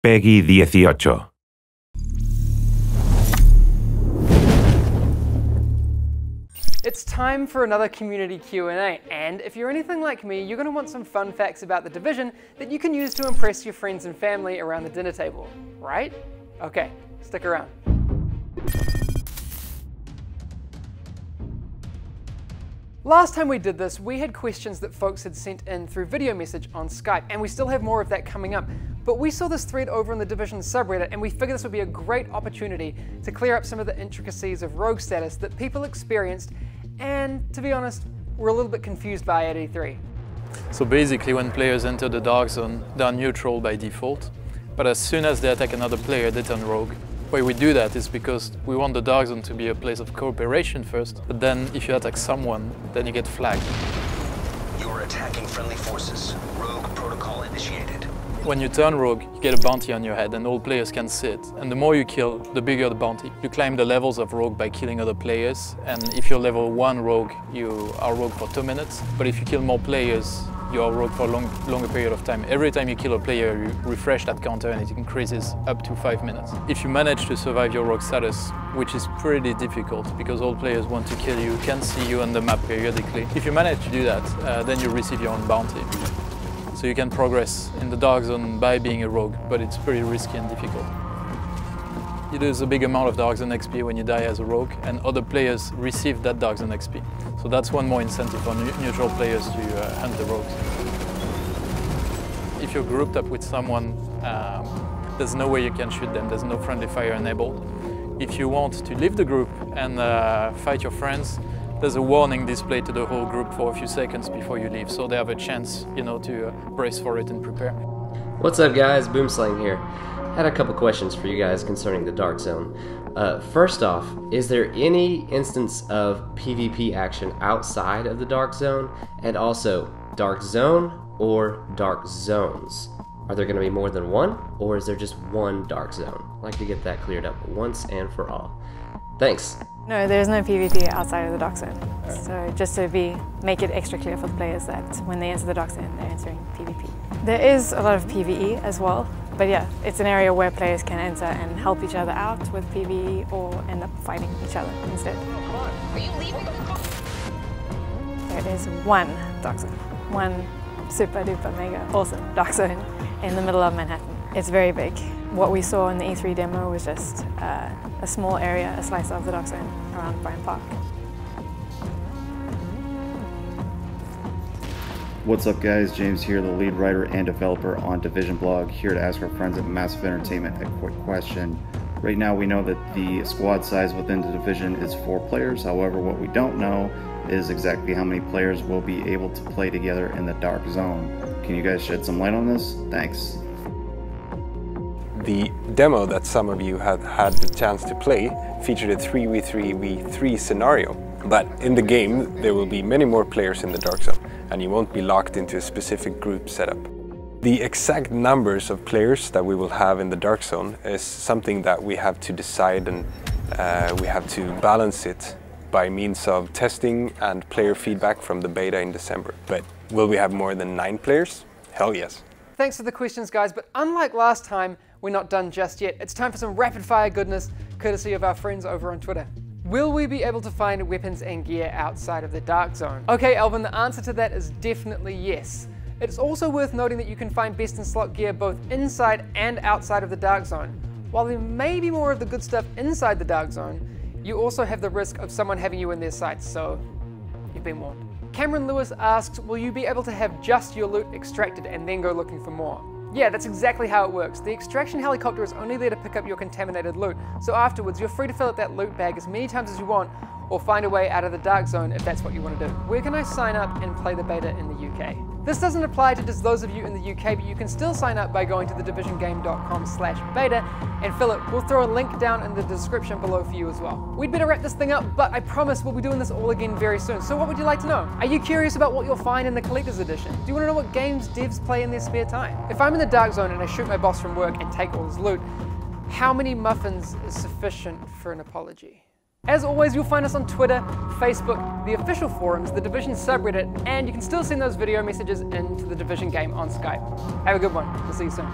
Peggy 18. It's time for another community Q&A, and if you're anything like me, you're going to want some fun facts about The Division that you can use to impress your friends and family around the dinner table, right? Okay, stick around. Last time we did this, we had questions that folks had sent in through video message on Skype, and we still have more of that coming up. But we saw this thread over in the Division subreddit, and we figured this would be a great opportunity to clear up some of the intricacies of rogue status that people experienced, and to be honest, we're a little bit confused by at E3. So basically, when players enter the dark zone, they are neutral by default. But as soon as they attack another player, they turn rogue. Why we do that is because we want the dark zone to be a place of cooperation first, but then if you attack someone, then you get flagged. You are attacking friendly forces. Rogue protocol initiated. When you turn rogue, you get a bounty on your head and all players can see it. And the more you kill, the bigger the bounty. You climb the levels of rogue by killing other players, and if you're level 1 rogue, you are rogue for 2 minutes. But if you kill more players, you are rogue for a longer period of time. Every time you kill a player, you refresh that counter and it increases up to 5 minutes. If you manage to survive your rogue status, which is pretty difficult because all players want to kill you, can see you on the map periodically. If you manage to do that, then you receive your own bounty. So you can progress in the dark zone by being a rogue, but it's pretty risky and difficult. You lose a big amount of dark zone XP when you die as a rogue, and other players receive that dark zone XP. So that's one more incentive for neutral players to hunt the rogues. If you're grouped up with someone, there's no way you can shoot them, there's no friendly fire enabled. If you want to leave the group and fight your friends, there's a warning displayed to the whole group for a few seconds before you leave, so they have a chance, to brace for it and prepare. What's up guys, Boomslang here. Had a couple questions for you guys concerning the Dark Zone. First off, is there any instance of PvP action outside of the Dark Zone? And also, Dark Zone or Dark Zones? Are there going to be more than one, or is there just one Dark Zone? I'd like to get that cleared up once and for all. Thanks. No, there's no PvP outside of the Dark Zone. So just to make it extra clear for the players that when they enter the Dark Zone, they're entering PvP. There is a lot of PvE as well, but yeah, it's an area where players can enter and help each other out with PvE or end up fighting each other instead. Are you leaving? There is one Dark Zone, one super duper mega awesome Dark Zone in the middle of Manhattan. It's very big. What we saw in the E3 demo was just a small area, a slice of the Dark Zone around Bryant Park. What's up guys, James here, the lead writer and developer on Division Blog, here to ask our friends at Massive Entertainment a quick question. Right now we know that the squad size within the Division is 4 players, however what we don't know is exactly how many players will be able to play together in the Dark Zone. Can you guys shed some light on this? Thanks. The demo that some of you have had the chance to play featured a 3v3v3 scenario. But in the game, there will be many more players in the Dark Zone, and you won't be locked into a specific group setup. The exact numbers of players that we will have in the Dark Zone is something that we have to decide, and we have to balance it by means of testing and player feedback from the beta in December. But will we have more than 9 players? Hell yes. Thanks for the questions guys, but unlike last time, we're not done just yet. It's time for some rapid fire goodness, courtesy of our friends over on Twitter. Will we be able to find weapons and gear outside of the Dark Zone? Okay, Alvin, the answer to that is definitely yes. It's also worth noting that you can find best in slot gear both inside and outside of the Dark Zone. While there may be more of the good stuff inside the Dark Zone, you also have the risk of someone having you in their sights, so you've been warned. Cameron Lewis asks, will you be able to have just your loot extracted and then go looking for more? Yeah, that's exactly how it works. The extraction helicopter is only there to pick up your contaminated loot, so afterwards you're free to fill up that loot bag as many times as you want, or find a way out of the Dark Zone if that's what you want to do. Where can I sign up and play the beta in the UK? This doesn't apply to just those of you in the UK, but you can still sign up by going to TheDivisionGame.com/beta and fill it. We'll throw a link down in the description below for you as well. We'd better wrap this thing up, but I promise we'll be doing this all again very soon. So what would you like to know? Are you curious about what you'll find in the Collector's Edition? Do you want to know what games devs play in their spare time? If I'm in the Dark Zone and I shoot my boss from work and take all his loot, how many muffins is sufficient for an apology? As always, you'll find us on Twitter, Facebook, the official forums, the Division subreddit, and you can still send those video messages into the Division game on Skype. Have a good one. We'll see you soon.